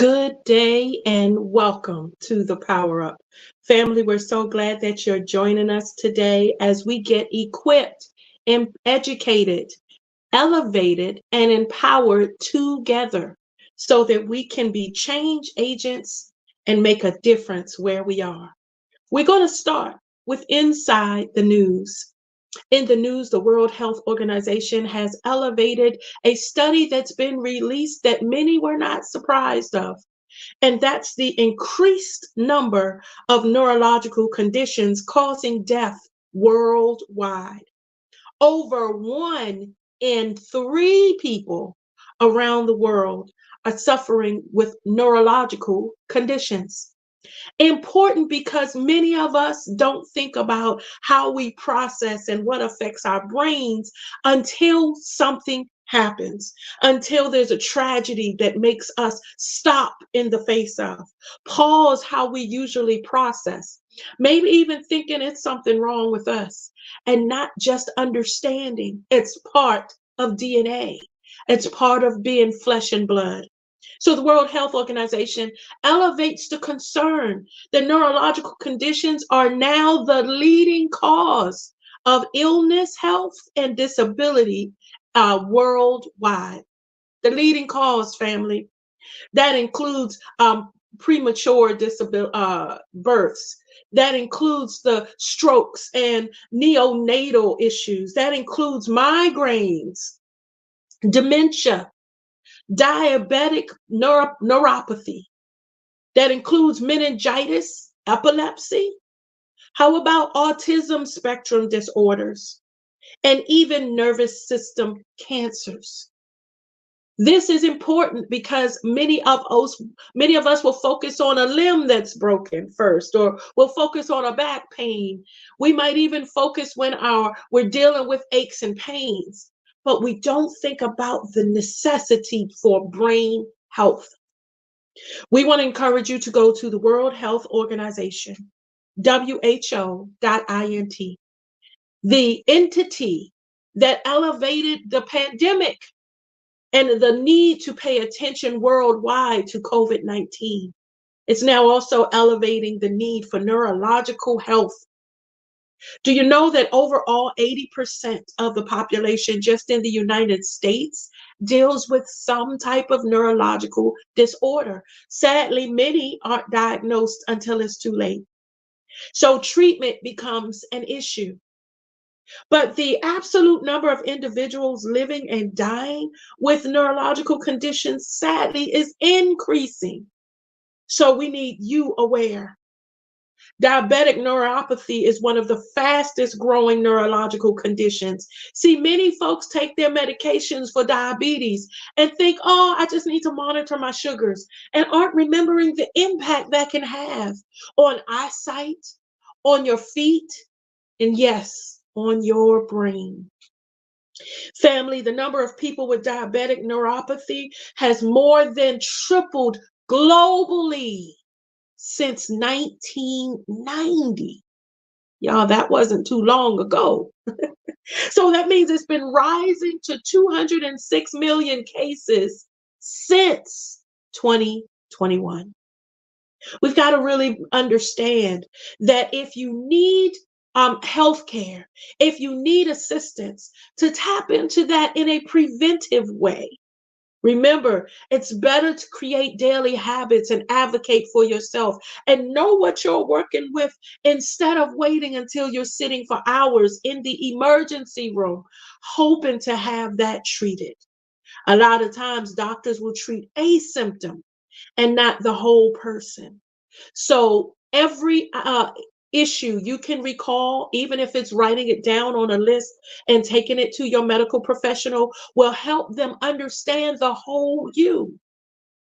Good day and welcome to the Power Up. Family, we're so glad that you're joining us today as we get equipped and educated, elevated, and empowered together so that we can be change agents and make a difference where we are. We're going to start with Inside the News. In the news, the World Health Organization has elevated a study that's been released that many were not surprised of. And that's the increased number of neurological conditions causing death worldwide. Over 1 in 3 people around the world are suffering with neurological conditions. Important because many of us don't think about how we process and what affects our brains until something happens, until there's a tragedy that makes us stop in the face of, pause how we usually process, maybe even thinking it's something wrong with us, and not just understanding it's part of DNA. It's part of being flesh and blood. So the World Health Organization elevates the concern that neurological conditions are now the leading cause of illness, health, and disability worldwide. The leading cause, family, that includes premature births. That includes the strokes and neonatal issues. That includes migraines, dementia, diabetic neuropathy. That includes meningitis, epilepsy. How about autism spectrum disorders and even nervous system cancers? This is important because many of us will focus on a limb that's broken first, or we'll focus on a back pain. We might even focus when we're dealing with aches and pains, but we don't think about the necessity for brain health. We want to encourage you to go to the World Health Organization, WHO.int, the entity that elevated the pandemic and the need to pay attention worldwide to COVID-19. It's now also elevating the need for neurological health. Do you know that overall 80% of the population just in the United States deals with some type of neurological disorder? Sadly, many aren't diagnosed until it's too late. So treatment becomes an issue. But the absolute number of individuals living and dying with neurological conditions, sadly, is increasing. So we need you aware. Diabetic neuropathy is one of the fastest growing neurological conditions. See, many folks take their medications for diabetes and think, oh, I just need to monitor my sugars, and aren't remembering the impact that can have on eyesight, on your feet, and yes, on your brain. Family, the number of people with diabetic neuropathy has more than tripled globally since 1990. Y'all, that wasn't too long ago. So that means it's been rising to 206 million cases since 2021. We've got to really understand that if you need healthcare, if you need assistance, to tap into that in a preventive way. Remember, it's better to create daily habits and advocate for yourself and know what you're working with instead of waiting until you're sitting for hours in the emergency room, hoping to have that treated. A lot of times, doctors will treat a symptom and not the whole person. So every issue you can recall, even if it's writing it down on a list and taking it to your medical professional, will help them understand the whole you.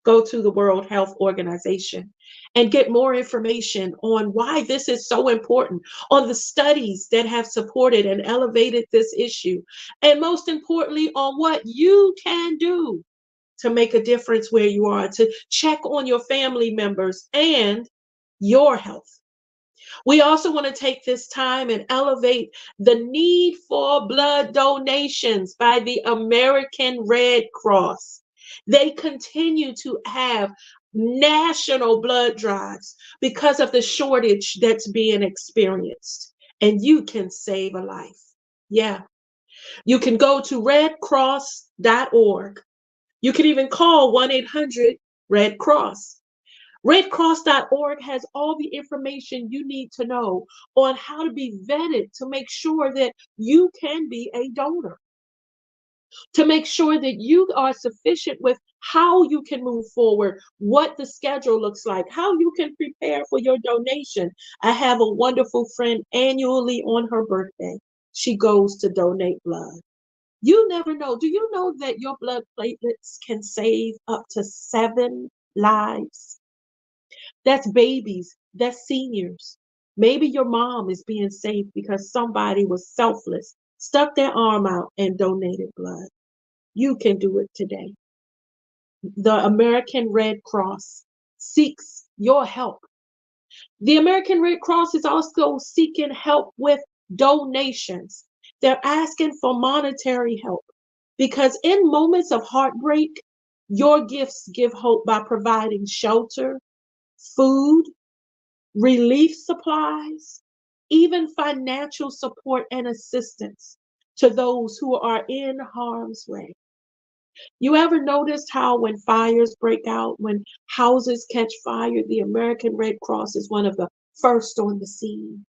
Go to the World Health Organization and get more information on why this is so important, on the studies that have supported and elevated this issue, and most importantly, on what you can do to make a difference where you are, to check on your family members and your health. We also want to take this time and elevate the need for blood donations by the American Red Cross. They continue to have national blood drives because of the shortage that's being experienced. And you can save a life. Yeah. You can go to redcross.org. You can even call 1-800 Red Cross. Redcross.org has all the information you need to know on how to be vetted to make sure that you can be a donor, to make sure that you are sufficient with how you can move forward, what the schedule looks like, how you can prepare for your donation. I have a wonderful friend annually on her birthday. She goes to donate blood. You never know. Do you know that your blood platelets can save up to 7 lives? That's babies, that's seniors. Maybe your mom is being saved because somebody was selfless, stuck their arm out and donated blood. You can do it today. The American Red Cross seeks your help. The American Red Cross is also seeking help with donations. They're asking for monetary help because in moments of heartbreak, your gifts give hope by providing shelter, food, relief supplies, even financial support and assistance to those who are in harm's way. You ever noticed how when fires break out, when houses catch fire, the American Red Cross is one of the first on the scene?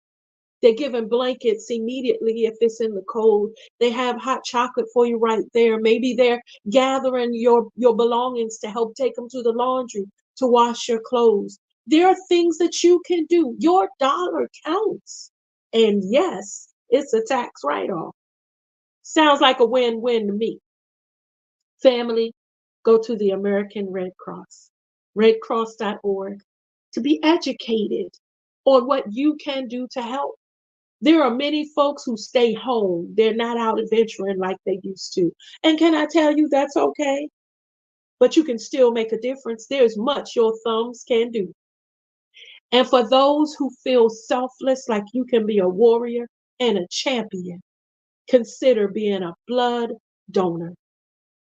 They're giving blankets immediately if it's in the cold. They have hot chocolate for you right there. Maybe they're gathering your belongings to help take them to the laundry to wash your clothes. There are things that you can do. Your dollar counts. And yes, it's a tax write-off. Sounds like a win-win to me. Family, go to the American Red Cross, redcross.org, to be educated on what you can do to help. There are many folks who stay home. They're not out adventuring like they used to. And can I tell you that's okay? But you can still make a difference. There's much your thumbs can do. And for those who feel selfless, like you can be a warrior and a champion, consider being a blood donor.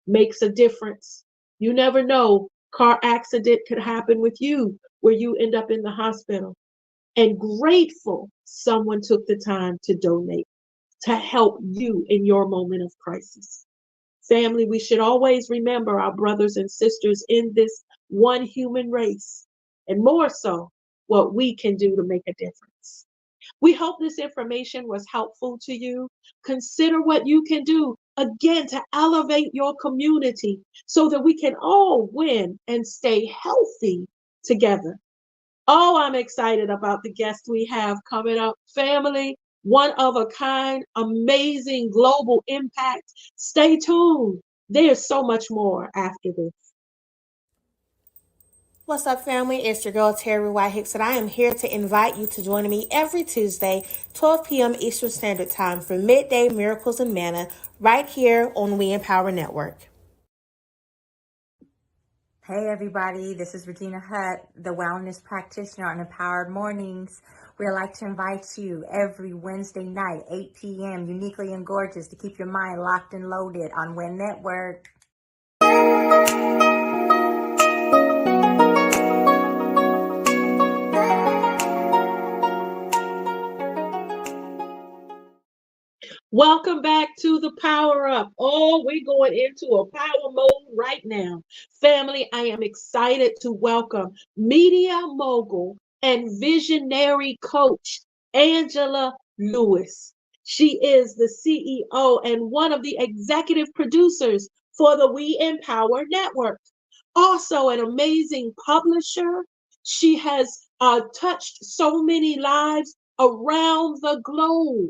Makes a difference. You never know. Car accident could happen with you where you end up in the hospital. And grateful someone took the time to donate to help you in your moment of crisis. Family, we should always remember our brothers and sisters in this one human race, and more so, what we can do to make a difference. We hope this information was helpful to you. Consider what you can do again to elevate your community so that we can all win and stay healthy together. Oh, I'm excited about the guest we have coming up. Family, one of a kind, amazing global impact. Stay tuned. There's so much more after this. What's up, family? It's your girl, Terry White Hicks, and I am here to invite you to join me every Tuesday, 12 p.m. Eastern Standard Time for Midday Miracles and Manna right here on WEN Network. Hey everybody, this is Regina Hutt, the wellness practitioner on Empowered Mornings. We'd like to invite you every Wednesday night, 8 p.m., uniquely and gorgeous, to keep your mind locked and loaded on WEN Network. Welcome back to the Power Up. Oh, we're going into a power mode right now. Family, I am excited to welcome media mogul and visionary coach, Angela Lewis. She is the CEO and one of the executive producers for the We Empower Network. Also an amazing publisher. She has touched so many lives around the globe.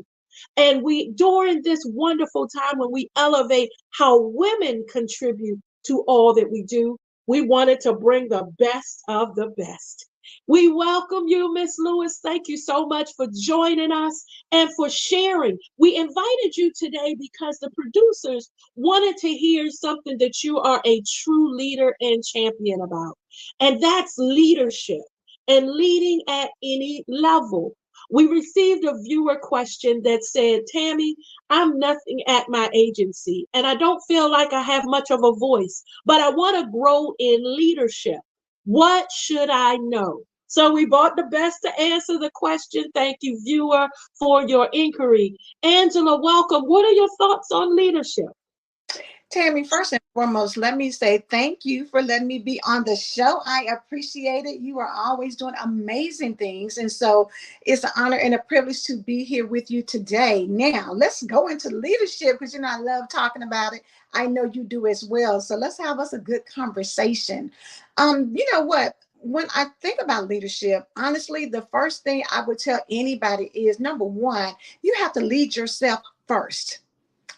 And we, during this wonderful time when we elevate how women contribute to all that we do, we wanted to bring the best of the best. We welcome you, Miss Lewis. Thank you so much for joining us and for sharing. We invited you today because the producers wanted to hear something that you are a true leader and champion about, and that's leadership and leading at any level. We received a viewer question that said, Tami, I'm nothing at my agency and I don't feel like I have much of a voice, but I want to grow in leadership. What should I know? So we bought the best to answer the question. Thank you, viewer, for your inquiry. Angela, welcome. What are your thoughts on leadership? Tammy, first and foremost, let me say thank you for letting me be on the show. I appreciate it. You are always doing amazing things. And so it's an honor and a privilege to be here with you today. Now, let's go into leadership because, I love talking about it. I know you do as well. So let's have us a good conversation. You know what? When I think about leadership, honestly, the first thing I would tell anybody is number one, you have to lead yourself first.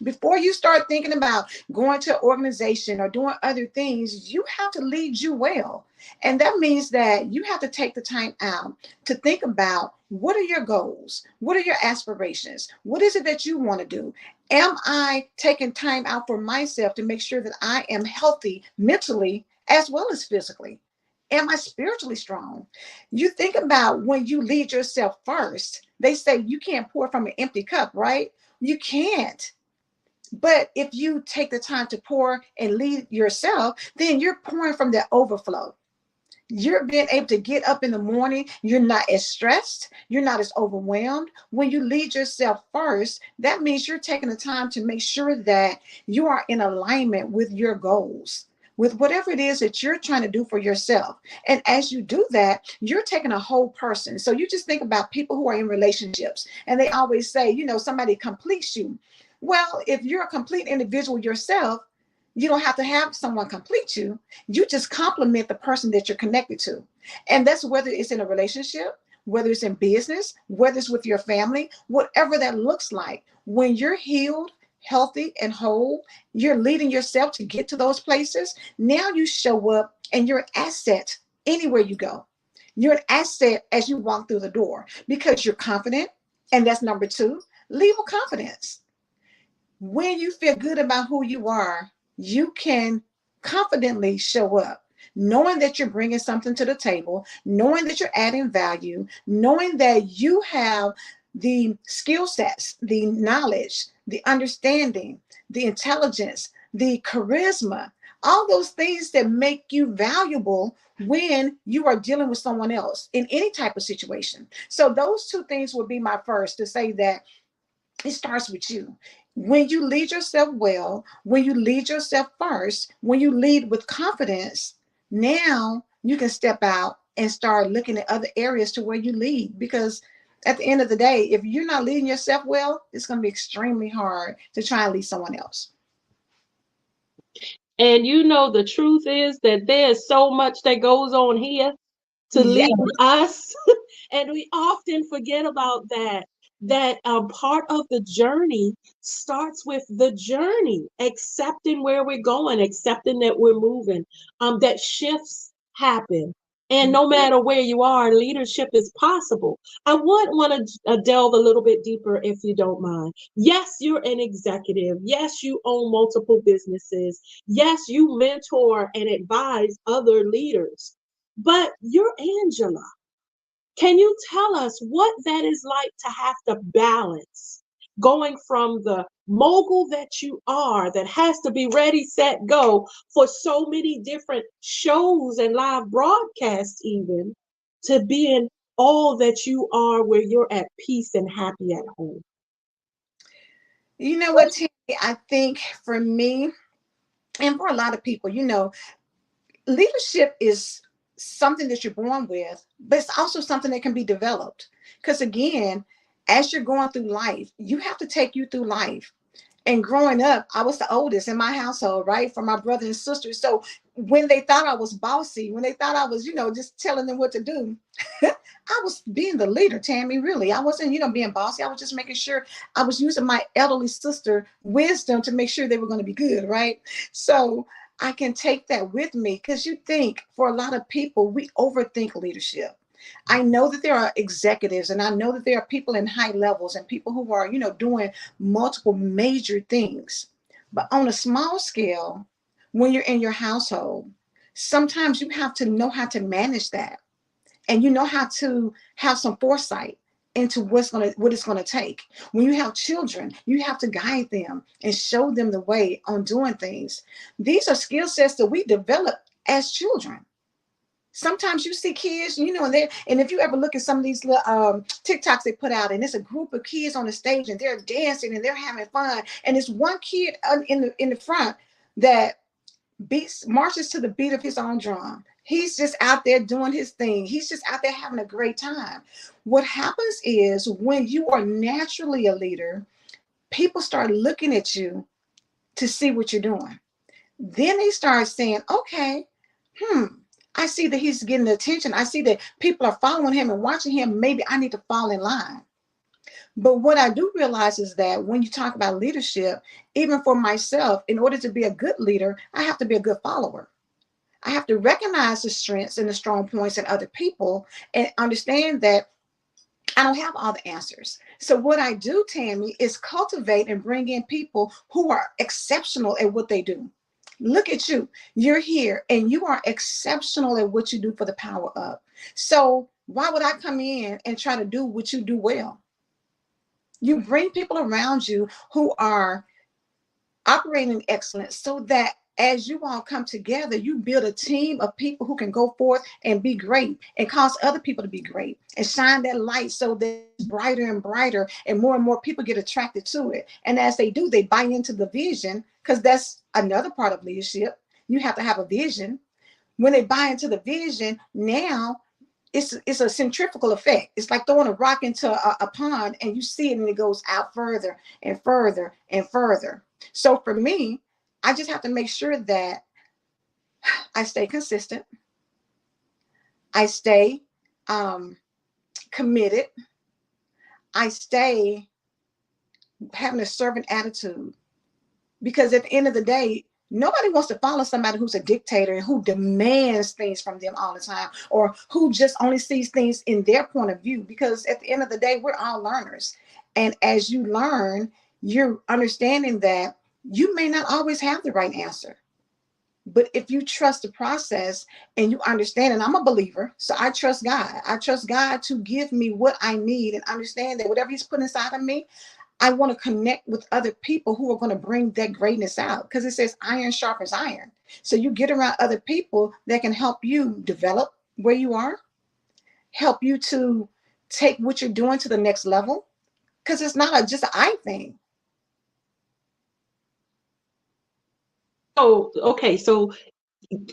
Before you start thinking about going to an organization or doing other things, you have to lead you well. And that means that you have to take the time out to think about what are your goals? What are your aspirations? What is it that you want to do? Am I taking time out for myself to make sure that I am healthy mentally as well as physically? Am I spiritually strong? You think about when you lead yourself first, they say you can't pour from an empty cup, right? You can't. But if you take the time to pour and lead yourself, then you're pouring from that overflow. You're being able to get up in the morning. You're not as stressed. You're not as overwhelmed. When you lead yourself first, that means you're taking the time to make sure that you are in alignment with your goals, with whatever it is that you're trying to do for yourself. And as you do that, you're taking a whole person. So you just think about people who are in relationships and they always say, somebody completes you. Well, if you're a complete individual yourself, you don't have to have someone complete you. You just complement the person that you're connected to. And that's whether it's in a relationship, whether it's in business, whether it's with your family, whatever that looks like. When you're healed, healthy, and whole, you're leading yourself to get to those places. Now you show up and you're an asset anywhere you go. You're an asset as you walk through the door because you're confident. And that's number two, lead with confidence. When you feel good about who you are, you can confidently show up, knowing that you're bringing something to the table, knowing that you're adding value, knowing that you have the skill sets, the knowledge, the understanding, the intelligence, the charisma, all those things that make you valuable when you are dealing with someone else in any type of situation. So those two things would be my first to say that it starts with you. When you lead yourself well, when you lead yourself first, when you lead with confidence, now you can step out and start looking at other areas to where you lead. Because at the end of the day, if you're not leading yourself well, it's going to be extremely hard to try and lead someone else. And the truth is that there's so much that goes on here to Yeah. lead us. And we often forget about that part of the journey starts with the journey, accepting where we're going, accepting that we're moving, that shifts happen. And no matter where you are, leadership is possible. I would want to delve a little bit deeper if you don't mind. Yes, you're an executive. Yes, you own multiple businesses. Yes, you mentor and advise other leaders. But you're Angela. Can you tell us what that is like to have to balance going from the mogul that you are, that has to be ready, set, go for so many different shows and live broadcasts, even to being all that you are where you're at peace and happy at home? You know what, Tammy? I think for me and for a lot of people, leadership is something that you're born with, but it's also something that can be developed. Because again, as you're going through life, you have to take you through life. And growing up, I was the oldest in my household, right? For my brother and sister. So when they thought I was bossy, when they thought I was, just telling them what to do, I was being the leader, Tammy, really. I wasn't, being bossy. I was just making sure I was using my elderly sister wisdom to make sure they were going to be good, right? So I can take that with me because you think for a lot of people, we overthink leadership. I know that there are executives and I know that there are people in high levels and people who are, doing multiple major things. But on a small scale, when you're in your household, sometimes you have to know how to manage that. And you know how to have some foresight into what it's going to take. When you have children, you have to guide them and show them the way on doing things. These are skill sets that we develop as children. Sometimes you see kids, and if you ever look at some of these little TikToks they put out, and it's a group of kids on the stage and they're dancing and they're having fun, and it's one kid in the front that marches to the beat of his own drum. He's just out there doing his thing. He's just out there having a great time. What happens is when you are naturally a leader, people start looking at you to see what you're doing. Then they start saying, okay, I see that he's getting the attention. I see that people are following him and watching him. Maybe I need to fall in line. But what I do realize is that when you talk about leadership, even for myself, in order to be a good leader, I have to be a good follower. I have to recognize the strengths and the strong points in other people and understand that I don't have all the answers. So what I do, Tami, is cultivate and bring in people who are exceptional at what they do. Look at you. You're here and you are exceptional at what you do for the power up. So why would I come in and try to do what you do well? You bring people around you who are operating excellence so that as you all come together, you build a team of people who can go forth and be great and cause other people to be great and shine that light so that it's brighter and brighter and more people get attracted to it. And as they do, they buy into the vision, because that's another part of leadership. You have to have a vision. When they buy into the vision, now it's a centrifugal effect. It's like throwing a rock into a pond and you see it and it goes out further and further and further. So for me, I just have to make sure that I stay consistent. I stay committed. I stay having a servant attitude, because at the end of the day, nobody wants to follow somebody who's a dictator and who demands things from them all the time, or who just only sees things in their point of view. Because at the end of the day, we're all learners. And as you learn, you're understanding that you may not always have the right answer. But if you trust the process and you understand, and I'm a believer, so I trust God. I trust God to give me what I need and understand that whatever he's put inside of me, I want to connect with other people who are going to bring that greatness out, because it says iron sharpens iron. So you get around other people that can help you develop where you are, help you to take what you're doing to the next level, because it's not just an I thing. Oh, okay. So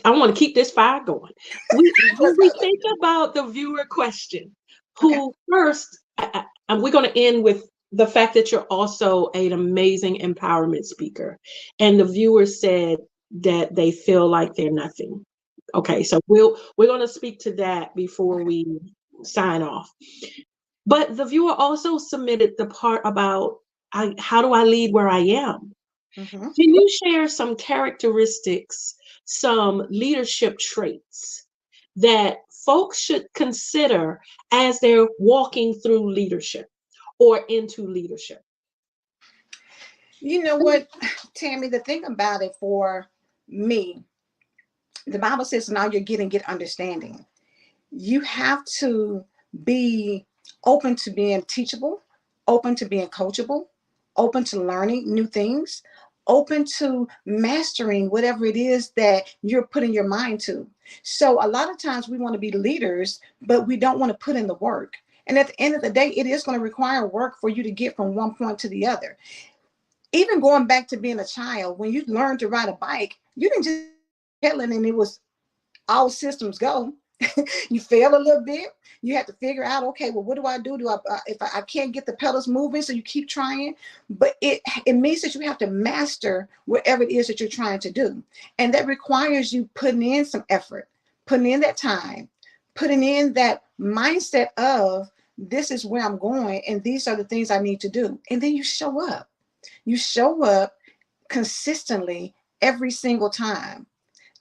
I want to keep this fire going. When we think about the viewer question, who Okay. first, and we're going to end with the fact that you're also an amazing empowerment speaker. And the viewer said that they feel like they're nothing. Okay, so we're going to speak to that before we sign off. But the viewer also submitted the part about how do I lead where I am? Mm-hmm. Can you share some characteristics, some leadership traits that folks should consider as they're walking through leadership or into leadership? You know what, Tami, the thing about it for me, the Bible says, now you're getting get understanding. You have to be open to being teachable, open to being coachable, open to learning new things, open to mastering whatever it is that you're putting your mind to. So a lot of times we want to be leaders, but we don't want to put in the work. And at the end of the day, it is going to require work for you to get from one point to the other. Even going back to being a child, when you learned to ride a bike, you didn't just pedaling and it was all systems go. You fail a little bit. You have to figure out, okay, well, what do I do? If I can't get the pedals moving, so you keep trying. But it means that you have to master whatever it is that you're trying to do. And that requires you putting in some effort, putting in that time, putting in that mindset of this is where I'm going and these are the things I need to do. And then you show up. You show up consistently every single time.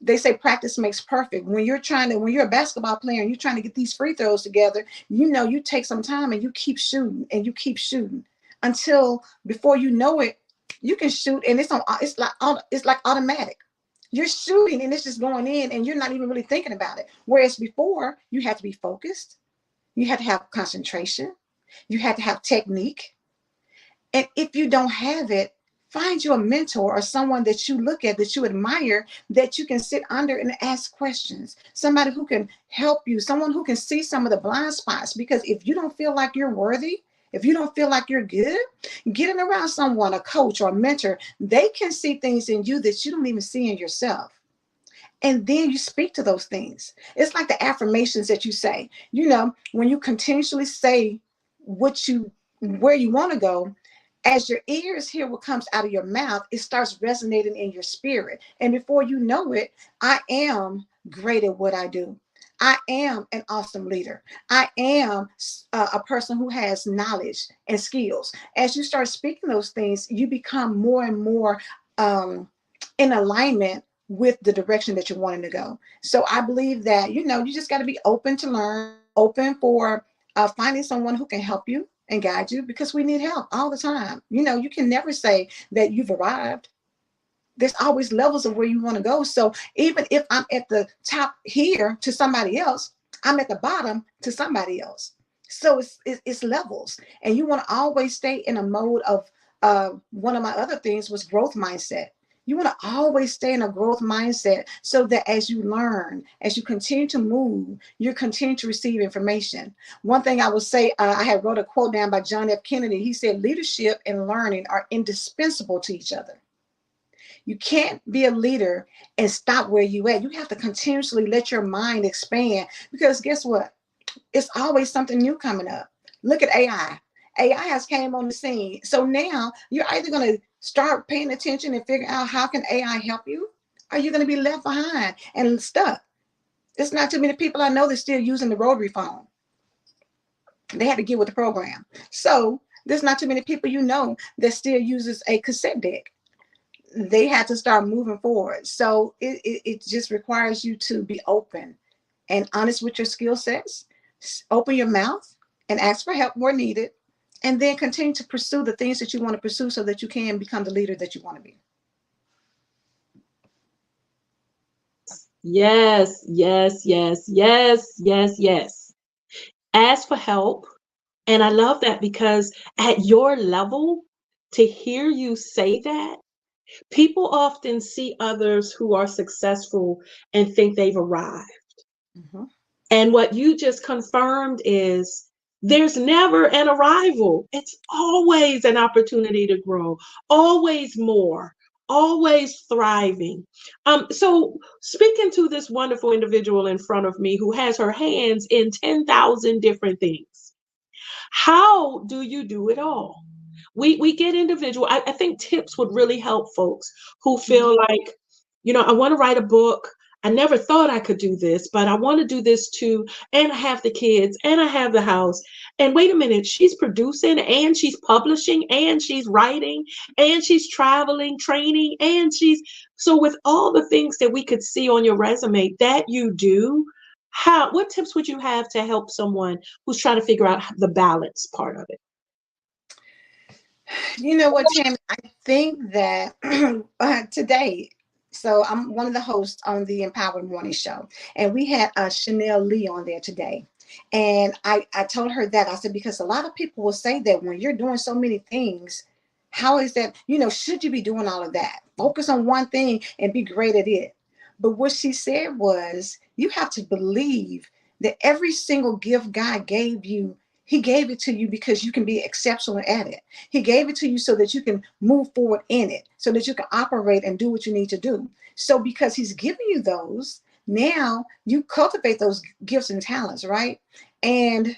They say practice makes perfect. When you're a basketball player and you're trying to get these free throws together, you take some time and you keep shooting and you keep shooting until before you know it, you can shoot and it's like automatic. You're shooting and it's just going in and you're not even really thinking about it. Whereas before, you had to be focused, you had to have concentration, you had to have technique. And if you don't have it, Find you a mentor or someone that you look at, that you admire, that you can sit under and ask questions. Somebody who can help you, someone who can see some of the blind spots. Because if you don't feel like you're worthy, if you don't feel like you're good, getting around someone, a coach or a mentor, they can see things in you that you don't even see in yourself. And then you speak to those things. It's like the affirmations that you say. When you continuously say where you want to go, as your ears hear what comes out of your mouth, it starts resonating in your spirit. And before you know it, I am great at what I do. I am an awesome leader. I am a person who has knowledge and skills. As you start speaking those things, you become more and more in alignment with the direction that you're wanting to go. So I believe that, you just got to be open to learn, open for finding someone who can help you and guide you, because we need help all the time. You can never say that you've arrived. There's always levels of where you want to go. So even if I'm at the top here to somebody else, I'm at the bottom to somebody else. So it's levels, and you want to always stay in a mode of one of my other things was growth mindset. You want to always stay in a growth mindset, so that as you learn, as you continue to move, you continue to receive information. One thing I will say, I had wrote a quote down by John F. Kennedy. He said, leadership and learning are indispensable to each other. You can't be a leader and stop where you at. You have to continuously let your mind expand, because guess what? It's always something new coming up. Look at AI. AI has came on the scene. So now you're either going to start paying attention and figure out how can AI help you, or you're going to be left behind and stuck. There's not too many people I know that's still using the rotary phone. They had to get with the program. So there's not too many people that still uses a cassette deck. They had to start moving forward. So it just requires you to be open and honest with your skill sets. Open your mouth and ask for help where needed, and then continue to pursue the things that you want to pursue, so that you can become the leader that you want to be. Yes, yes, yes, yes, yes, yes. Ask for help. And I love that, because at your level, to hear you say that, people often see others who are successful and think they've arrived. Mm-hmm. And what you just confirmed is there's never an arrival. It's always an opportunity to grow, always more, always thriving. So speaking to this wonderful individual in front of me who has her hands in 10,000 different things, how do you do it all? We get individual. I think tips would really help folks who feel like, I want to write a book. I never thought I could do this, but I want to do this too. And I have the kids and I have the house. And wait a minute, she's producing and she's publishing and she's writing and she's traveling, training, and so with all the things that we could see on your resume that you do, what tips would you have to help someone who's trying to figure out the balance part of it? You know what, Tammy? I think that today, so I'm one of the hosts on the Empowered Morning Show, and we had Chanel Lee on there today. And I told her that. I said, because a lot of people will say that when you're doing so many things, how is that, should you be doing all of that? Focus on one thing and be great at it. But what she said was, you have to believe that every single gift God gave you, he gave it to you because you can be exceptional at it. He gave it to you so that you can move forward in it, so that you can operate and do what you need to do. So because he's giving you those, now you cultivate those gifts and talents, right? And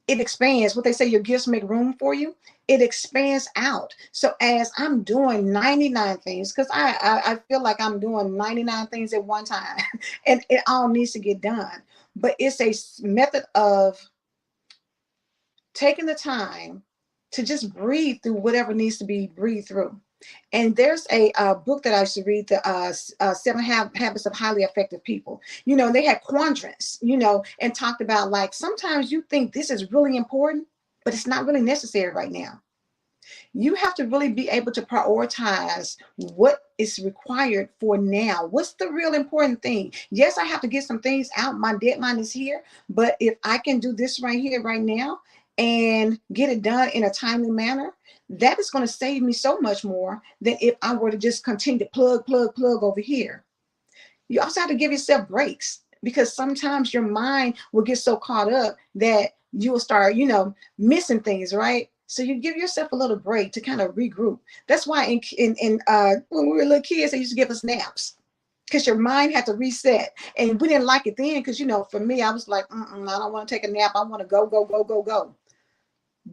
it expands. What they say, your gifts make room for you. It expands out. So as I'm doing 99 things, because I feel like I'm doing 99 things at one time, and it all needs to get done. But it's a method of taking the time to just breathe through whatever needs to be breathed through. And there's a book that I used to read, the 7 Habits of Highly Effective People. They had quadrants, and talked about, like, sometimes you think this is really important, but it's not really necessary right now. You have to really be able to prioritize what is required for now. What's the real important thing? Yes, I have to get some things out. My deadline is here, but if I can do this right here, right now, and get it done in a timely manner, That is going to save me so much more than if I were to just continue to plug over here. You also have to give yourself breaks, because sometimes your mind will get so caught up that you will start, missing things, right? So you give yourself a little break to kind of regroup. That's why when we were little kids, they used to give us naps, because your mind had to reset. And we didn't like it then, because, for me, I was like, I don't want to take a nap. I want to go, go, go, go, go.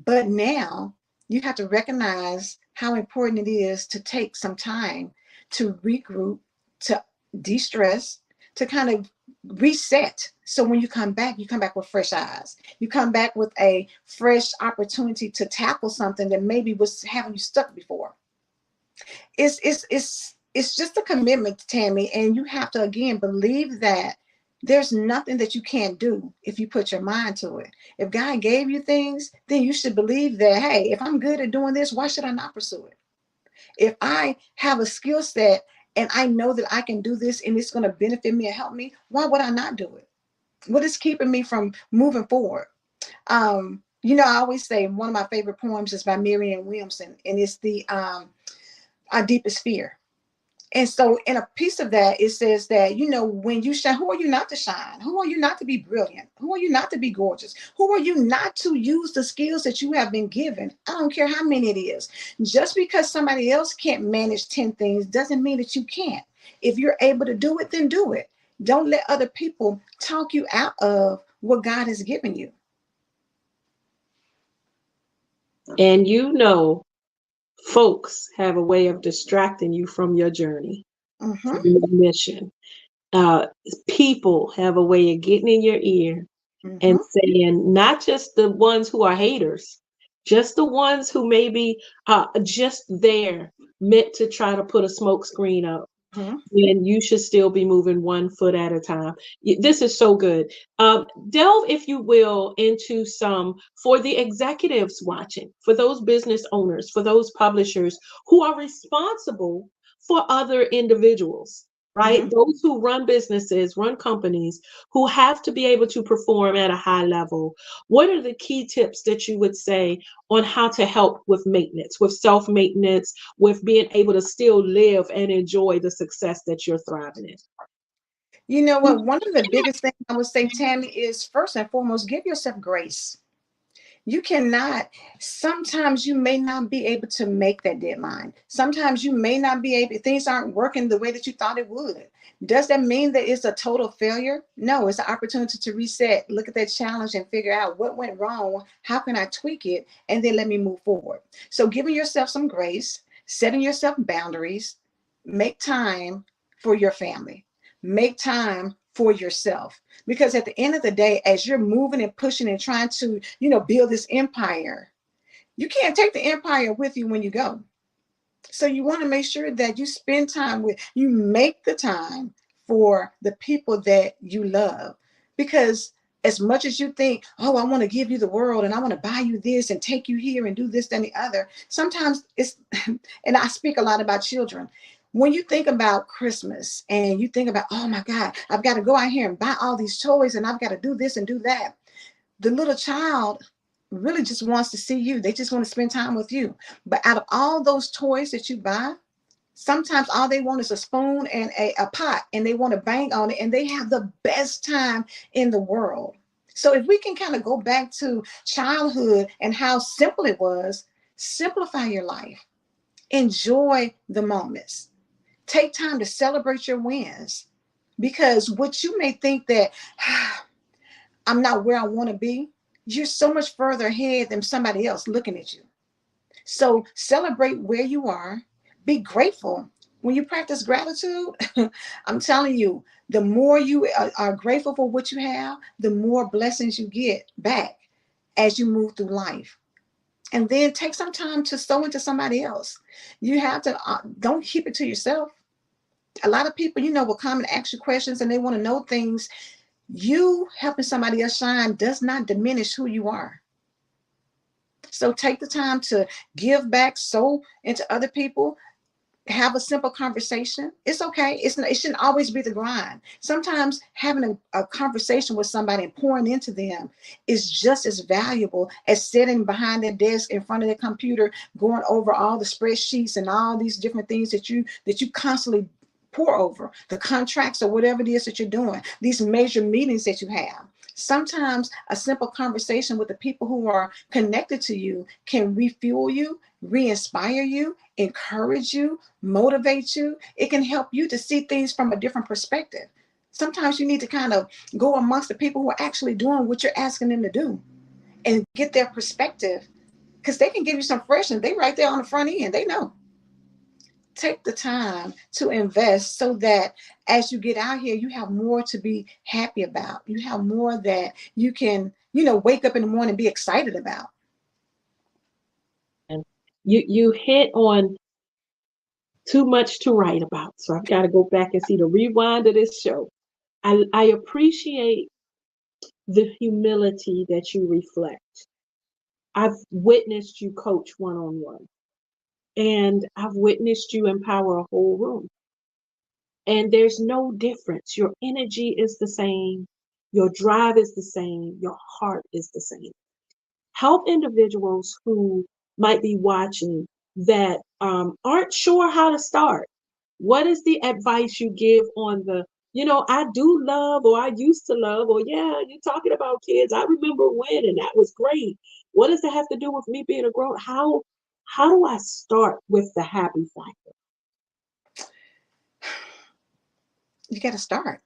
But now you have to recognize how important it is to take some time to regroup, to de-stress, to kind of reset. So when you come back with fresh eyes. You come back with a fresh opportunity to tackle something that maybe was having you stuck before. It's just a commitment, Tammy, and you have to again believe that there's nothing that you can't do if you put your mind to it. If God gave you things, then you should believe that, hey, if I'm good at doing this, why should I not pursue it? If I have a skill set and I know that I can do this and it's going to benefit me and help me, why would I not do it? What is keeping me from moving forward? I always say one of my favorite poems is by Marianne Williamson, and it's the Our Deepest Fear. And so in a piece of that, it says that, when you shine, who are you not to shine? Who are you not to be brilliant? Who are you not to be gorgeous? Who are you not to use the skills that you have been given? I don't care how many it is. Just because somebody else can't manage 10 things doesn't mean that you can't. If you're able to do it, then do it. Don't let other people talk you out of what God has given you. And folks have a way of distracting you from your journey, from your mission. People have a way of getting in your ear and saying, not just the ones who are haters, just the ones who maybe just there meant to try to put a smoke screen up. And you should still be moving one foot at a time. This is so good. Delve, if you will, into some for the executives watching, for those business owners, for those publishers who are responsible for other individuals, right? Those who run businesses, run companies, who have to be able to perform at a high level. What are the key tips that you would say on how to help with maintenance, with self-maintenance, with being able to still live and enjoy the success that you're thriving in? You know what? One of the biggest things I would say, Tammy, is first and foremost, give yourself grace. You cannot, sometimes you may not be able to make that deadline. Sometimes you may not be able, things aren't working the way that you thought it would. Does that mean that it's a total failure? No, it's an opportunity to reset, look at that challenge and figure out what went wrong, how can I tweak it, and then let me move forward. So giving yourself some grace, setting yourself boundaries, make time for your family, make time for yourself. Because at the end of the day, as you're moving and pushing and trying to, build this empire, you can't take the empire with you when you go. So you want to make sure that you spend time you make the time for the people that you love. Because as much as you think, oh, I want to give you the world and I want to buy you this and take you here and do this, and the other, sometimes it's, and I speak a lot about children. When you think about Christmas and you think about, oh my God, I've got to go out here and buy all these toys and I've got to do this and do that. The little child really just wants to see you. They just want to spend time with you. But out of all those toys that you buy, sometimes all they want is a spoon and a pot, and they want to bang on it, and they have the best time in the world. So if we can kind of go back to childhood and how simple it was, simplify your life. Enjoy the moments. Take time to celebrate your wins, because what you may think that I'm not where I want to be, you're so much further ahead than somebody else looking at you. So celebrate where you are. Be grateful. When you practice gratitude, I'm telling you, the more you are grateful for what you have, the more blessings you get back as you move through life. And then take some time to sow into somebody else. You have to, don't keep it to yourself. A lot of people, will come and ask you questions and they want to know things. You helping somebody else shine does not diminish who you are. So take the time to give back, sow into other people. Have a simple conversation. It's okay. It shouldn't always be the grind. Sometimes having a conversation with somebody and pouring into them is just as valuable as sitting behind their desk in front of their computer, going over all the spreadsheets and all these different things that you constantly pour over, the contracts or whatever it is that you're doing, these major meetings that you have. Sometimes a simple conversation with the people who are connected to you can refuel you, re-inspire you, encourage you, motivate you. It can help you to see things from a different perspective. Sometimes you need to kind of go amongst the people who are actually doing what you're asking them to do and get their perspective, because they can give you some fresh and they right there on the front end. They know. Take the time to invest so that as you get out here, you have more to be happy about. You have more that you can, wake up in the morning and be excited about. And you hit on too much to write about. So I've got to go back and see the rewind of this show. I appreciate the humility that you reflect. I've witnessed you coach one-on-one, and I've witnessed you empower a whole room. And there's no difference. Your energy is the same, your drive is the same, your heart is the same. Help individuals who might be watching that aren't sure how to start. What is the advice you give on the, I do love, or I used to love, or yeah, you're talking about kids. I remember when, and that was great. What does that have to do with me being a grown? How do I start with the happy factor? You got to start.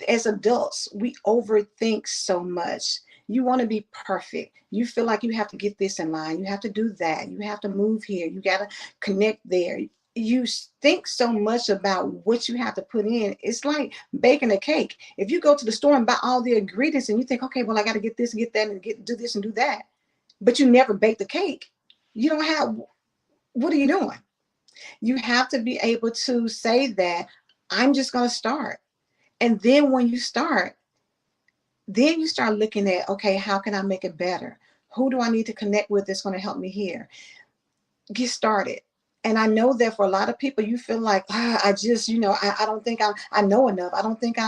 As adults, we overthink so much. You want to be perfect. You feel like you have to get this in line. You have to do that. You have to move here. You got to connect there. You think so much about what you have to put in. It's like baking a cake. If you go to the store and buy all the ingredients and you think, okay, well, I got to get this and get that and do this and do that, but you never bake the cake, you don't have, what are you doing? You have to be able to say that I'm just going to start. And then when you start, then you start looking at, okay, how can I make it better? Who do I need to connect with that's going to help me here? Get started. And I know that for a lot of people, you feel like, I just, I don't think I know enough. I don't think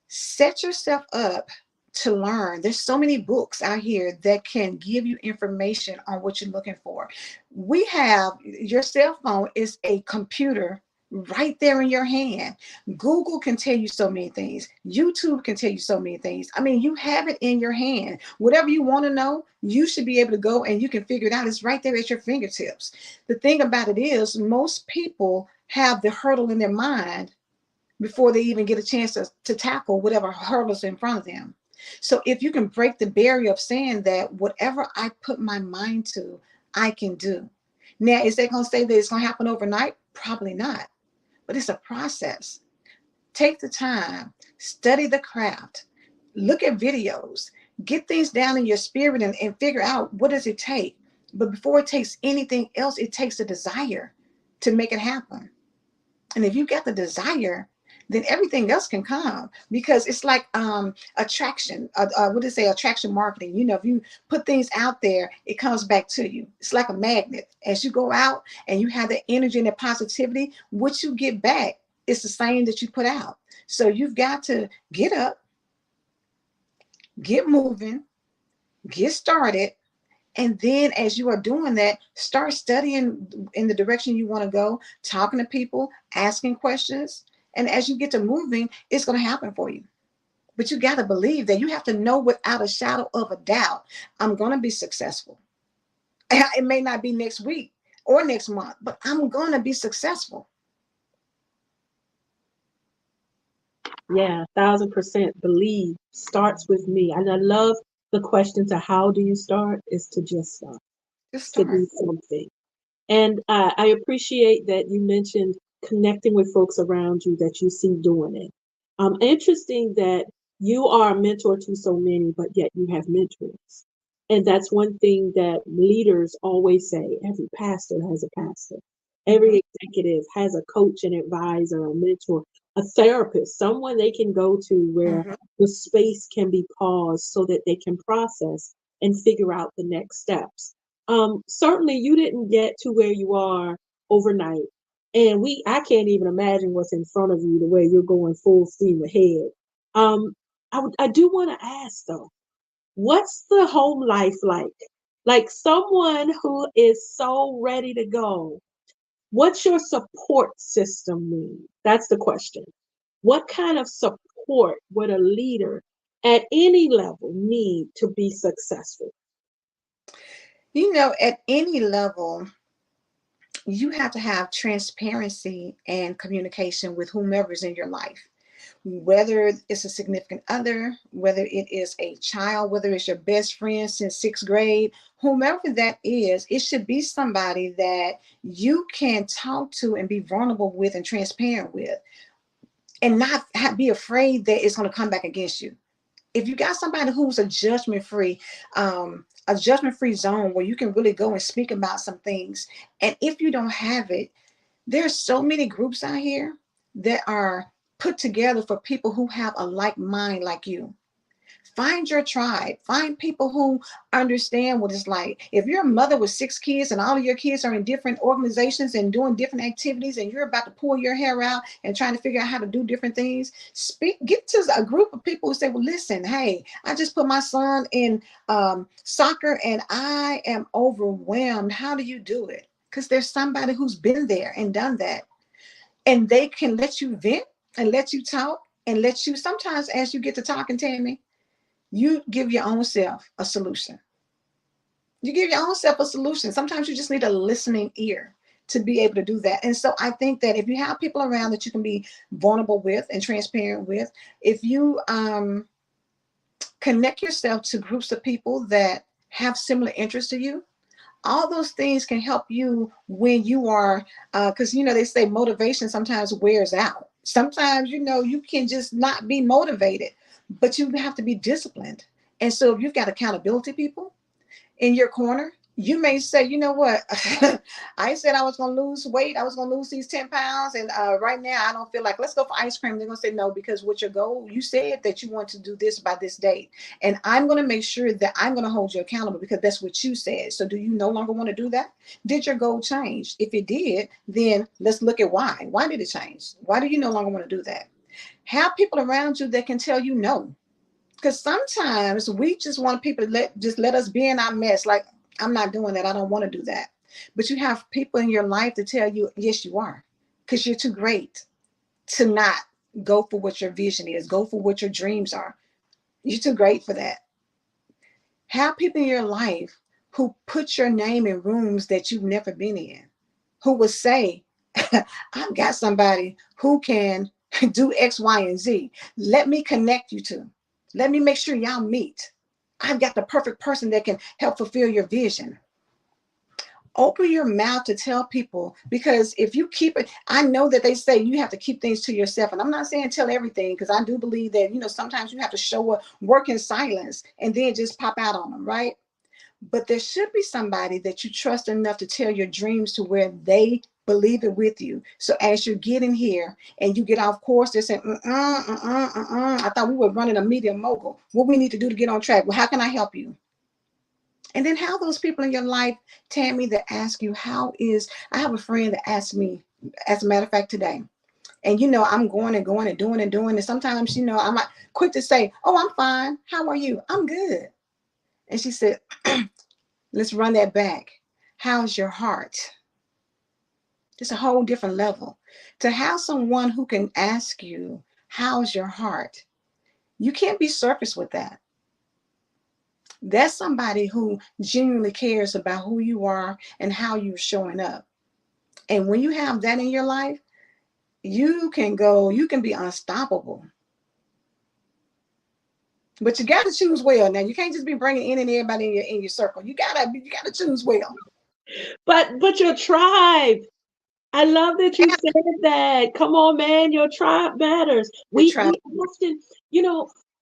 set yourself up to learn. There's so many books out here that can give you information on what you're looking for. We have, your cell phone is a computer right there in your hand. Google can tell you so many things. YouTube can tell you so many things. I mean, you have it in your hand. Whatever you want to know, you should be able to go and you can figure it out. It's right there at your fingertips. The thing about it is, most people have the hurdle in their mind before they even get a chance to tackle whatever hurdles in front of them. So if you can break the barrier of saying that whatever I put my mind to, I can do. Now, is that going to say that it's going to happen overnight? Probably not. But it's a process. Take the time, study the craft, look at videos, get things down in your spirit and figure out what does it take. But before it takes anything else, it takes a desire to make it happen. And if you got the desire, then everything else can come, because it's like attraction. What do they say? Attraction marketing. If you put things out there, it comes back to you. It's like a magnet. As you go out and you have the energy and the positivity, what you get back is the same that you put out. So you've got to get up, get moving, get started. And then as you are doing that, start studying in the direction you want to go, talking to people, asking questions. And as you get to moving, it's going to happen for you. But you got to believe that. You have to know without a shadow of a doubt, I'm going to be successful. It may not be next week or next month, but I'm going to be successful. Yeah, 1,000% believe starts with me. And I love the question to how do you start is to just start, Just to start. do something. And I appreciate that you mentioned connecting with folks around you that you see doing it. Interesting that you are a mentor to so many, but yet you have mentors. And that's one thing that leaders always say. Every pastor has a pastor. Every executive has a coach, an advisor, a mentor, a therapist, someone they can go to where Mm-hmm. the space can be paused so that they can process and figure out the next steps. Certainly you didn't get to where you are overnight. And I can't even imagine what's in front of you the way you're going full steam ahead. Um, I do want to ask though, what's the home life like? Like someone who is so ready to go, what's your support system need? That's the question. What kind of support would a leader at any level need to be successful? At any level, you have to have transparency and communication with whomever's in your life, whether it's a significant other, whether it is a child, whether it's your best friend since sixth grade, whomever that is. It should be somebody that you can talk to and be vulnerable with and transparent with, and not be afraid that it's going to come back against you. If you got somebody who's a judgment free zone where you can really go and speak about some things, and if you don't have it, there's so many groups out here that are put together for people who have a like mind like you. Find your tribe. Find people who understand what it's like. If you're a mother with 6 kids and all of your kids are in different organizations and doing different activities, and you're about to pull your hair out and trying to figure out how to do different things, get to a group of people who say, well, listen, hey, I just put my son in soccer and I am overwhelmed. How do you do it? Because there's somebody who's been there and done that. And they can let you vent and let you talk and let you, sometimes as you get to talking, Tammy, you give your own self a solution. You give your own self a solution. Sometimes you just need a listening ear to be able to do that. And so I think that if you have people around that you can be vulnerable with and transparent with, if you connect yourself to groups of people that have similar interests to you, all those things can help you when you are, because they say motivation sometimes wears out. Sometimes you can just not be motivated, but you have to be disciplined. And so if you've got accountability people in your corner, you may say, you know what, I said I was going to lose weight. I was going to lose these 10 pounds. And right now I don't feel like, let's go for ice cream. They're going to say no, because what's your goal? You said that you want to do this by this date. And I'm going to make sure that I'm going to hold you accountable because that's what you said. So do you no longer want to do that? Did your goal change? If it did, then let's look at why. Why did it change? Why do you no longer want to do that? Have people around you that can tell you no. Because sometimes we just want people to let us be in our mess. Like, I'm not doing that. I don't want to do that. But you have people in your life to tell you, yes, you are. Because you're too great to not go for what your vision is. Go for what your dreams are. You're too great for that. Have people in your life who put your name in rooms that you've never been in. Who will say, I've got somebody who can do X, Y, and Z. Let me connect you to. Let me make sure y'all meet. I've got the perfect person that can help fulfill your vision. Open your mouth to tell people, because if you keep it, I know that they say you have to keep things to yourself. And I'm not saying tell everything, because I do believe that, sometimes you have to show up, work in silence, and then just pop out on them, right? But there should be somebody that you trust enough to tell your dreams to where they believe it with you. So as you're getting here and you get off course, they're saying, I thought we were running a media mogul. What we need to do to get on track? Well, how can I help you? And then have those people in your life, Tammy, that ask you, I have a friend that asked me, as a matter of fact, today, and I'm going and going and doing and doing. And sometimes, I'm not quick to say, oh, I'm fine. How are you? I'm good. And she said, let's run that back. How's your heart? It's a whole different level. To have someone who can ask you, how's your heart? You can't be surface with that. That's somebody who genuinely cares about who you are and how you're showing up. And when you have that in your life, you can be unstoppable. But you got to choose well. Now, you can't just be bringing in and everybody in your circle. You gotta choose well. But your tribe. I love that you said that. Come on, man, your tribe matters. We often,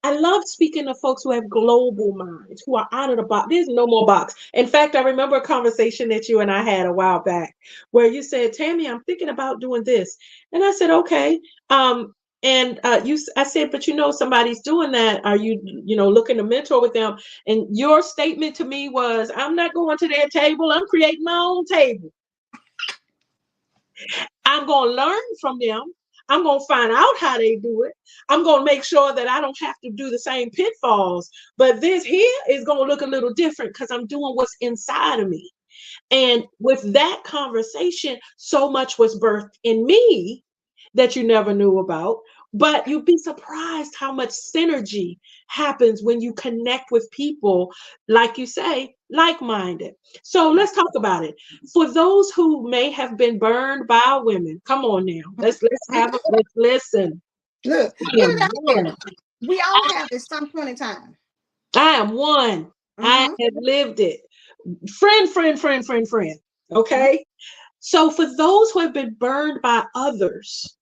I love speaking to folks who have global minds, who are out of the box. There's no more box. In fact, I remember a conversation that you and I had a while back where you said, Tammy, I'm thinking about doing this. And I said, okay. And I said, but somebody's doing that. Are you, looking to mentor with them? And your statement to me was, I'm not going to their table. I'm creating my own table. I'm going to learn from them. I'm going to find out how they do it. I'm going to make sure that I don't have to do the same pitfalls. But this here is going to look a little different because I'm doing what's inside of me. And with that conversation, so much was birthed in me that you never knew about. But you'd be surprised how much synergy happens when you connect with people, like you say, like-minded. So let's talk about it. For those who may have been burned by women, come on now. Let's listen. Look, I put am it out one. there. We all have at some point in time. I am one. I Mm-hmm. have lived it. Friend. Okay. So for those who have been burned by others,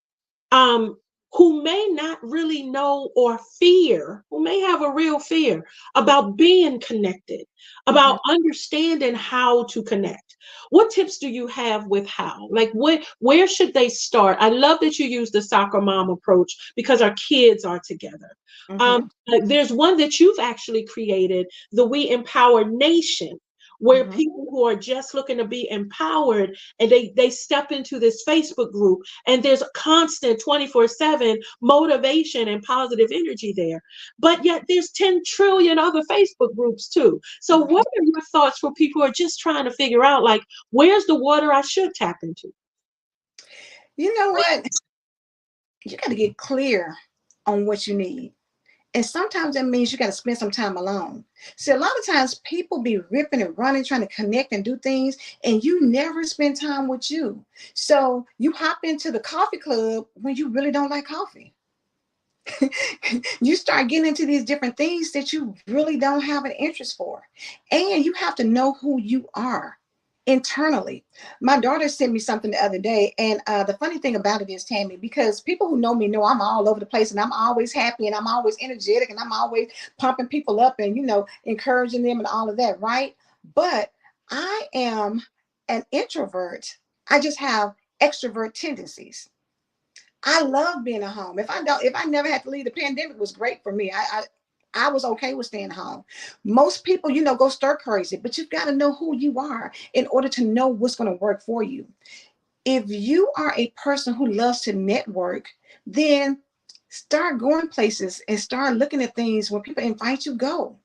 um, who may not really know or fear, who may have a real fear about being connected, about understanding how to connect. What tips do you have with how? Like where should they start? I love that you use the soccer mom approach because our kids are together. Mm-hmm. There's one that you've actually created, the We Empower Nation, where Mm-hmm. people who are just looking to be empowered and they step into this Facebook group, and there's a constant 24/7 motivation and positive energy there. But yet there's 10 trillion other Facebook groups too. So what are your thoughts for people who are just trying to figure out, like, where's the water I should tap into? You know what? You got to get clear on what you need. And sometimes that means you got to spend some time alone. See, a lot of times people be ripping and running, trying to connect and do things, and you never spend time with you. So you hop into the coffee club when you really don't like coffee. You start getting into these different things that you really don't have an interest for. And you have to know who you are internally. My daughter sent me something the other day. And the funny thing about it is, Tammy, because people who know me know I'm all over the place and I'm always happy and I'm always energetic and I'm always pumping people up and, encouraging them and all of that, right? But I am an introvert. I just have extrovert tendencies. I love being at home. If I never had to leave, the pandemic was great for me. I was okay with staying home. Most people, go stir crazy, but you've got to know who you are in order to know what's going to work for you. If you are a person who loves to network, then start going places and start looking at things when people invite you, go.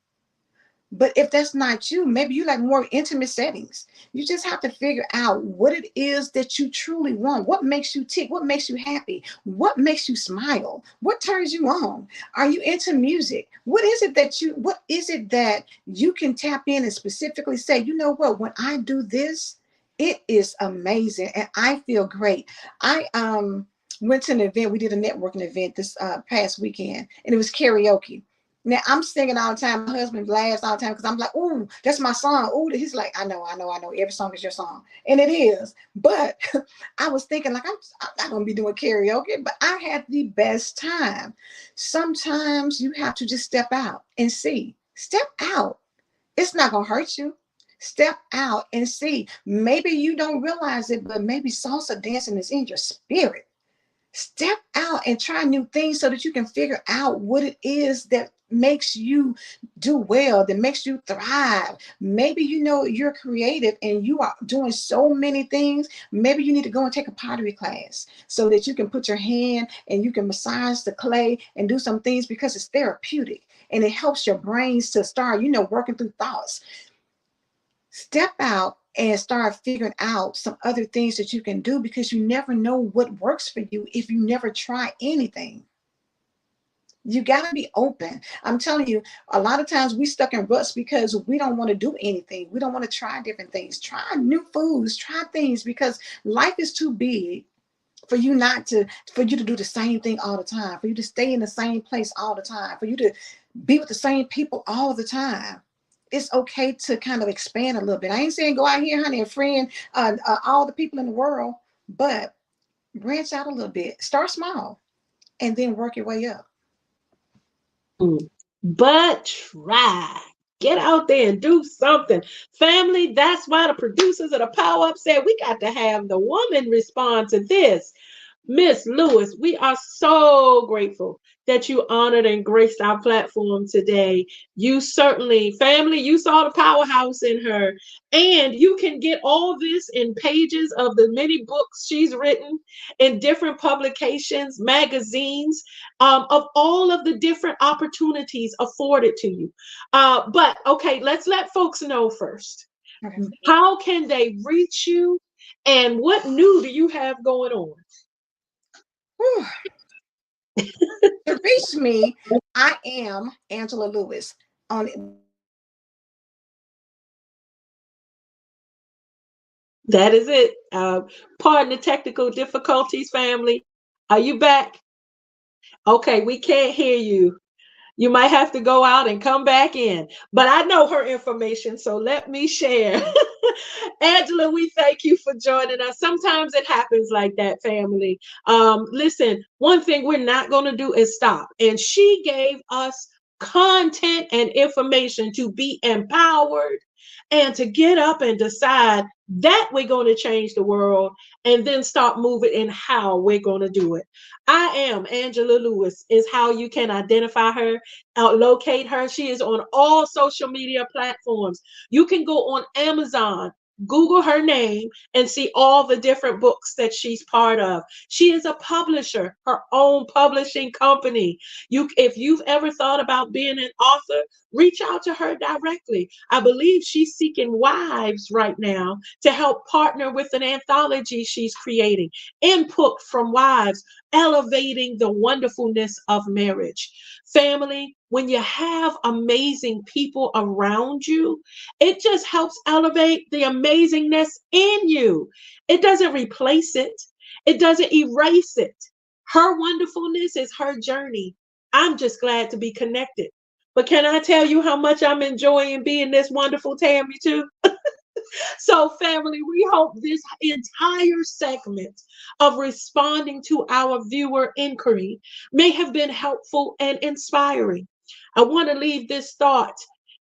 But if that's not you, maybe you like more intimate settings. You just have to figure out what it is that you truly want. What makes you tick? What makes you happy? What makes you smile? What turns you on? Are you into music? What is it that you can tap in and specifically say, you know what, when I do this, it is amazing and I feel great. I went to an event, we did a networking event this past weekend, and it was karaoke. Now I'm singing all the time. My husband laughs all the time because I'm like, "Ooh, that's my song." Ooh, he's like, "I know. Every song is your song," and it is. But I was thinking, like, I'm not gonna be doing karaoke, but I had the best time. Sometimes you have to just step out and see. Step out. It's not gonna hurt you. Step out and see. Maybe you don't realize it, but maybe salsa dancing is in your spirit. Step out and try new things so that you can figure out what it is that makes you do well, that makes you thrive. Maybe you're creative and you are doing so many things. Maybe you need to go and take a pottery class so that you can put your hand and you can massage the clay and do some things because it's therapeutic and it helps your brains to start, working through thoughts. Step out and start figuring out some other things that you can do because you never know what works for you if you never try anything. You got to be open. I'm telling you, a lot of times we stuck in ruts because we don't want to do anything. We don't want to try different things, try new foods, try things because life is too big for you to do the same thing all the time, for you to stay in the same place all the time, for you to be with the same people all the time. It's okay to kind of expand a little bit. I ain't saying go out here, honey, and friend all the people in the world, but branch out a little bit. Start small and then work your way up. But try. Get out there and do something. Family, that's why the producers of the Power Up said we got to have the woman respond to this. Miss Lewis, we are so grateful that you honored and graced our platform today. You certainly, family, you saw the powerhouse in her. And you can get all this in pages of the many books she's written in different publications, magazines, of all of the different opportunities afforded to you. But okay, let's let folks know first. Okay. How can they reach you? And what new do you have going on? Whew. To reach me, I am Angela Lewis on That is it. Pardon the technical difficulties, family. Are you back? Okay, we can't hear you. You might have to go out and come back in. But I know her information, so let me share. Angela, we thank you for joining us. Sometimes it happens like that, family. Listen, one thing we're not going to do is stop. And she gave us content and information to be empowered and to get up and decide that we're going to change the world and then start moving in how we're going to do it. I am Angela Lewis, is how you can identify her, locate her. She is on all social media platforms. You can go on Amazon, Google her name, and see all the different books that she's part of. She is a publisher, her own publishing company. If you've ever thought about being an author, reach out to her directly. I believe she's seeking wives right now to help partner with an anthology she's creating. Input from wives, elevating the wonderfulness of marriage. Family, when you have amazing people around you, it just helps elevate the amazingness in you. It doesn't replace it, it doesn't erase it. Her wonderfulness is her journey. I'm just glad to be connected. But can I tell you how much I'm enjoying being this wonderful Tami too? So, family, we hope this entire segment of responding to our viewer inquiry may have been helpful and inspiring. I want to leave this thought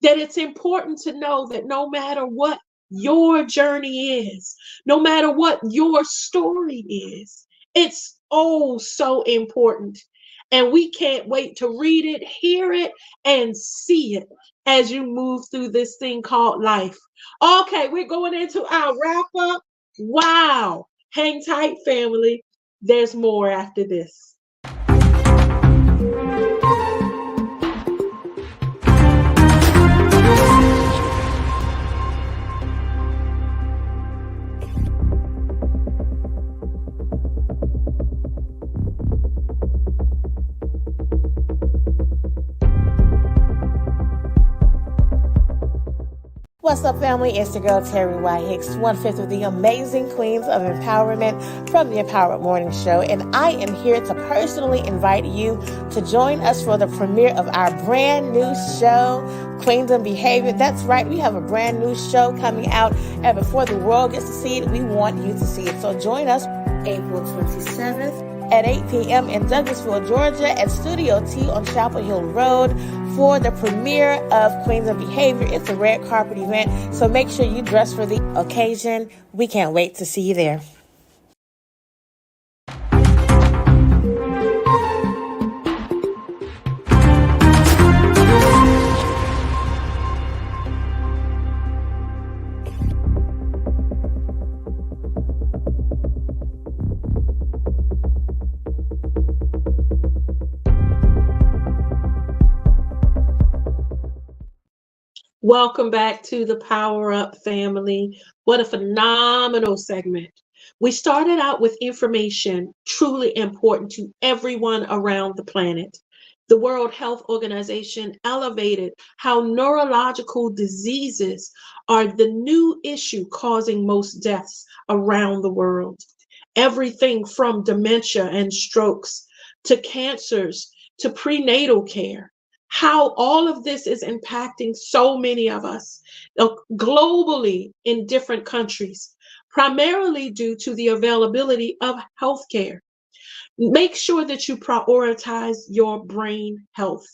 that it's important to know that no matter what your journey is, no matter what your story is, it's oh so important. And we can't wait to read it, hear it, and see it as you move through this thing called life. Okay, we're going into our wrap up. Wow. Hang tight, family. There's more after this. What's up, family? It's the girl Terry Y. Hicks, 1/5 of the amazing queens of empowerment from the Empowered Morning Show, and I am here to personally invite you to join us for the premiere of our brand new show, Queens of Behavior. That's right, we have a brand new show coming out, and before the world gets to see it, we want you to see it. So join us April 27th at 8 p.m. in Douglasville, Georgia at Studio T on Chapel Hill Road for the premiere of Queens of Behavior. It's a red carpet event, so make sure you dress for the occasion. We can't wait to see you there. Welcome back to the Power Up family. What a phenomenal segment. We started out with information truly important to everyone around the planet. The World Health Organization elevated how neurological diseases are the new issue causing most deaths around the world. Everything from dementia and strokes to cancers to prenatal care, how all of this is impacting so many of us globally in different countries, primarily due to the availability of healthcare. Make sure that you prioritize your brain health.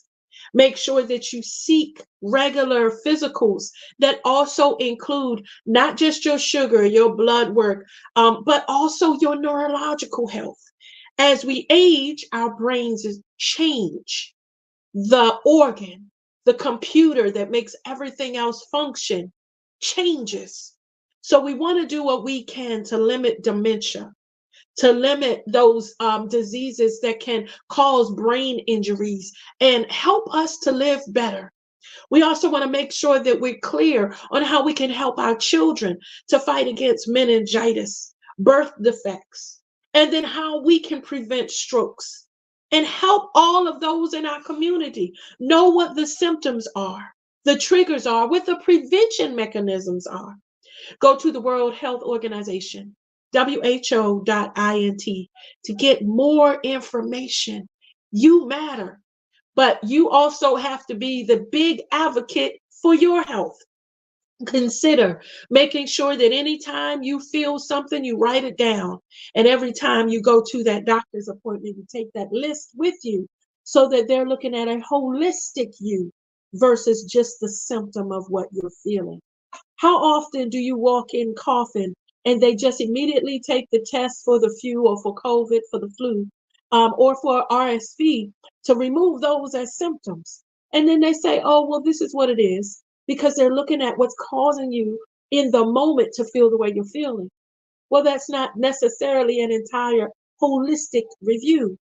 Make sure that you seek regular physicals that also include not just your sugar, your blood work, but also your neurological health. As we age, our brains change. The organ, the computer that makes everything else function changes. So we want to do what we can to limit dementia, to limit those diseases that can cause brain injuries and help us to live better. We also want to make sure that we're clear on how we can help our children to fight against meningitis, birth defects, and then how we can prevent strokes and help all of those in our community know what the symptoms are, the triggers are, what the prevention mechanisms are. Go to the World Health Organization, WHO.int, to get more information. You matter. But you also have to be the big advocate for your health. Consider making sure that anytime you feel something, you write it down. And every time you go to that doctor's appointment, you take that list with you so that they're looking at a holistic you versus just the symptom of what you're feeling. How often do you walk in coughing and they just immediately take the test for the flu or for COVID, for the flu, or for RSV to remove those as symptoms? And then they say, oh, well, this is what it is, because they're looking at what's causing you in the moment to feel the way you're feeling. Well, that's not necessarily an entire holistic review.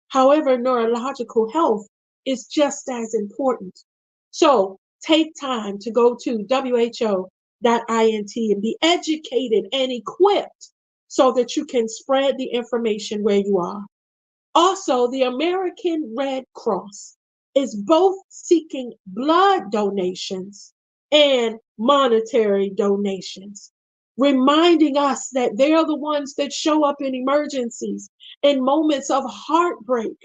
However, neurological health is just as important. So take time to go to WHO.int and be educated and equipped so that you can spread the information where you are. Also, the American Red Cross is both seeking blood donations and monetary donations, reminding us that they are the ones that show up in emergencies, in moments of heartbreak,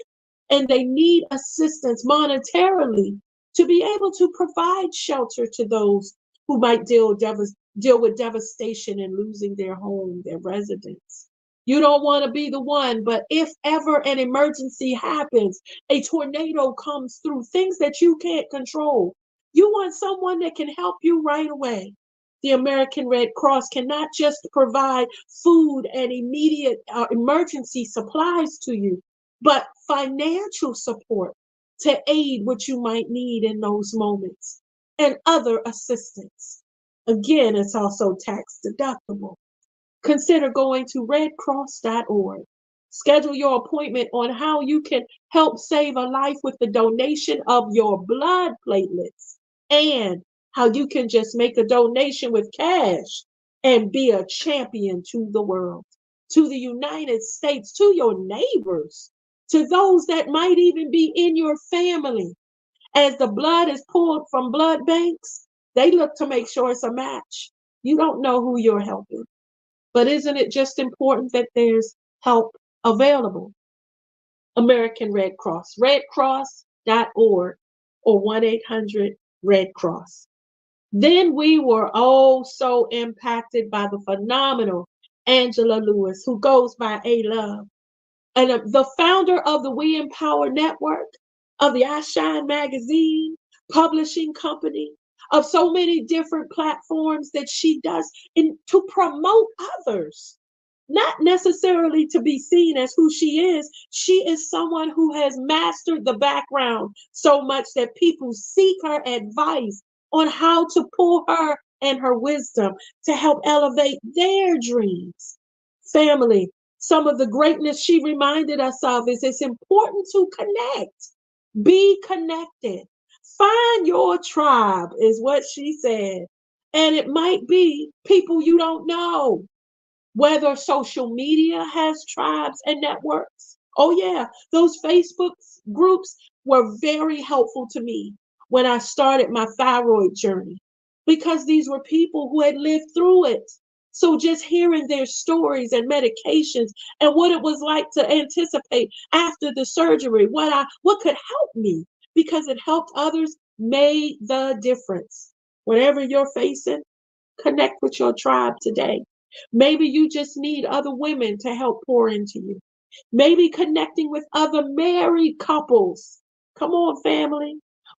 and they need assistance monetarily to be able to provide shelter to those who might deal with devastation and losing their home, their residence. You don't want to be the one, but if ever an emergency happens, a tornado comes through, things that you can't control, you want someone that can help you right away. The American Red Cross cannot just provide food and immediate emergency supplies to you, but financial support to aid what you might need in those moments and other assistance. Again, it's also tax deductible. Consider going to redcross.org. Schedule your appointment on how you can help save a life with the donation of your blood platelets and how you can just make a donation with cash and be a champion to the world, to the United States, to your neighbors, to those that might even be in your family. As the blood is pulled from blood banks, they look to make sure it's a match. You don't know who you're helping. But isn't it just important that there's help available? American Red Cross, redcross.org or 1-800-RED-CROSS. Then we were all so impacted by the phenomenal Angela Lewis, who goes by ALOVE, and the founder of the We Empower Network, of the I Shine magazine, publishing company, of so many different platforms that she does to promote others, not necessarily to be seen as who she is. She is someone who has mastered the background so much that people seek her advice on how to pull her and her wisdom to help elevate their dreams. Family, some of the greatness she reminded us of is it's important to connect, be connected. Find your tribe, is what she said. And it might be people you don't know, whether social media has tribes and networks. Oh, yeah, those Facebook groups were very helpful to me when I started my thyroid journey because these were people who had lived through it. So just hearing their stories and medications and what it was like to anticipate after the surgery, what could help me because it helped others made the difference. Whatever you're facing, connect with your tribe today. Maybe you just need other women to help pour into you. Maybe connecting with other married couples. Come on, family.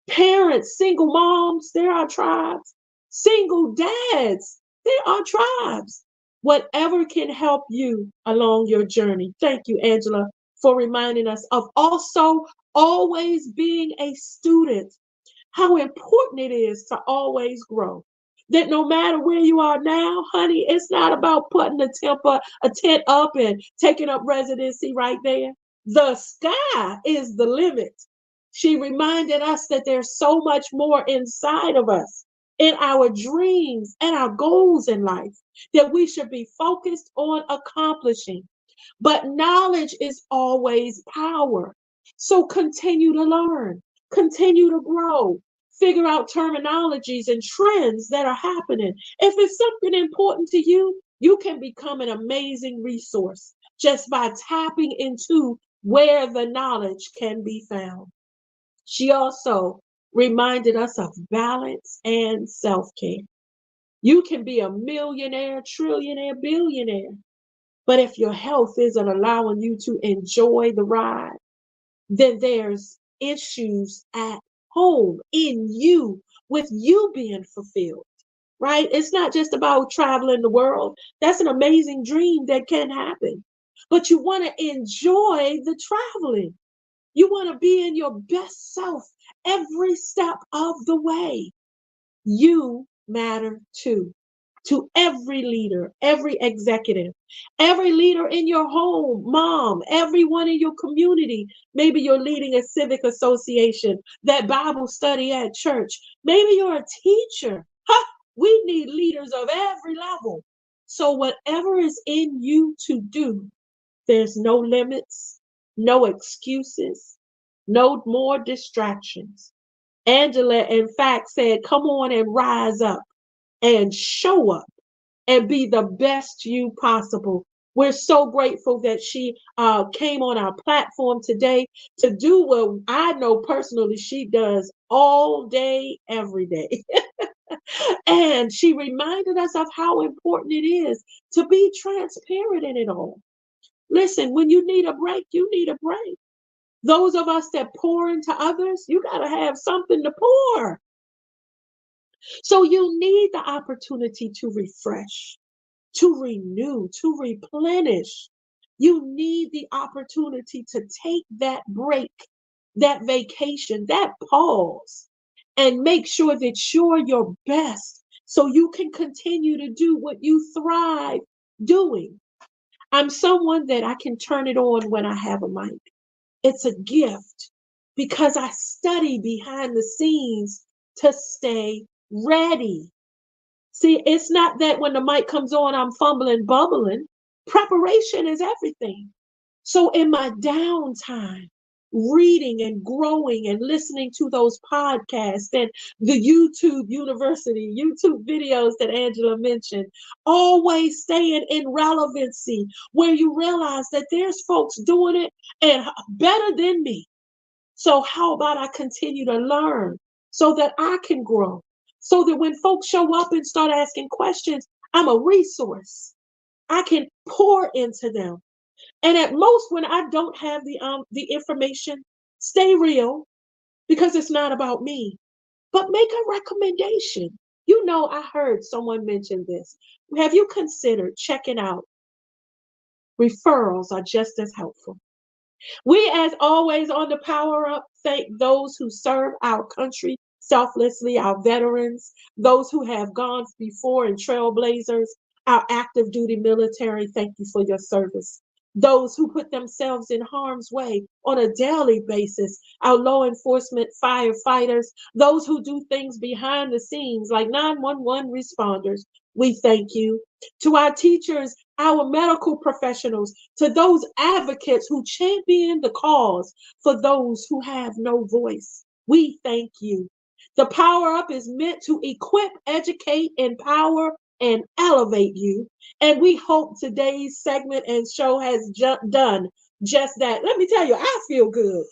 Parents, single moms, there are tribes. Single dads, there are tribes. Whatever can help you along your journey. Thank you, Angela, for reminding us of also always being a student, how important it is to always grow. That no matter where you are now, honey, it's not about putting a tent up and taking up residency right there. The sky is the limit. She reminded us that there's so much more inside of us, in our dreams and our goals in life, that we should be focused on accomplishing. But knowledge is always power. So continue to learn, continue to grow, figure out terminologies and trends that are happening. If it's something important to you, you can become an amazing resource just by tapping into where the knowledge can be found. She also reminded us of balance and self care. You can be a millionaire, trillionaire, billionaire, but if your health isn't allowing you to enjoy the ride, then there's issues at home in you with you being fulfilled, right? It's not just about traveling the world. That's an amazing dream that can happen. But you want to enjoy the traveling. You want to be in your best self every step of the way. You matter too. To every leader, every executive, every leader in your home, mom, everyone in your community. Maybe you're leading a civic association, that Bible study at church. Maybe you're a teacher. Huh? We need leaders of every level. So whatever is in you to do, there's no limits, no excuses, no more distractions. Angela, in fact, said, come on and rise up and show up and be the best you possible. We're so grateful that she came on our platform today to do what I know personally she does all day, every day. And she reminded us of how important it is to be transparent in it all. Listen, when you need a break, you need a break. Those of us that pour into others, you got to have something to pour. So you need the opportunity to refresh, to renew, to replenish. You need the opportunity to take that break, that vacation, that pause, and make sure that you're your best so you can continue to do what you thrive doing. I'm someone that I can turn it on when I have a mic. It's a gift because I study behind the scenes to stay ready. See, it's not that when the mic comes on, I'm fumbling, bubbling. Preparation is everything. So in my downtime, reading and growing and listening to those podcasts and the YouTube University, YouTube videos that Angela mentioned, always staying in relevancy where you realize that there's folks doing it and better than me. So how about I continue to learn so that I can grow? So that when folks show up and start asking questions, I'm a resource. I can pour into them. And at most, when I don't have the information, stay real because it's not about me. But make a recommendation. You know, I heard someone mention this. Have you considered checking out referrals are just as helpful? We, as always, on the Power Up, thank those who serve our country selflessly, our veterans, those who have gone before and trailblazers, our active duty military, thank you for your service. Those who put themselves in harm's way on a daily basis, our law enforcement firefighters, those who do things behind the scenes like 911 responders, we thank you. To our teachers, our medical professionals, to those advocates who champion the cause for those who have no voice, we thank you. The Power Up is meant to equip, educate, empower, and elevate you. And we hope today's segment and show has done just that. Let me tell you, I feel good.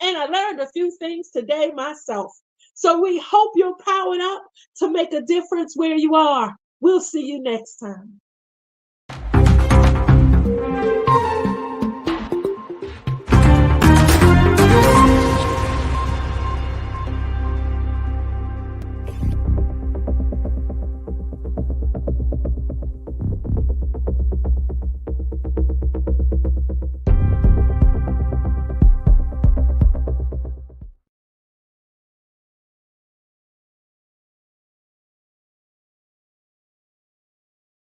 And I learned a few things today myself. So we hope you're powered up to make a difference where you are. We'll see you next time.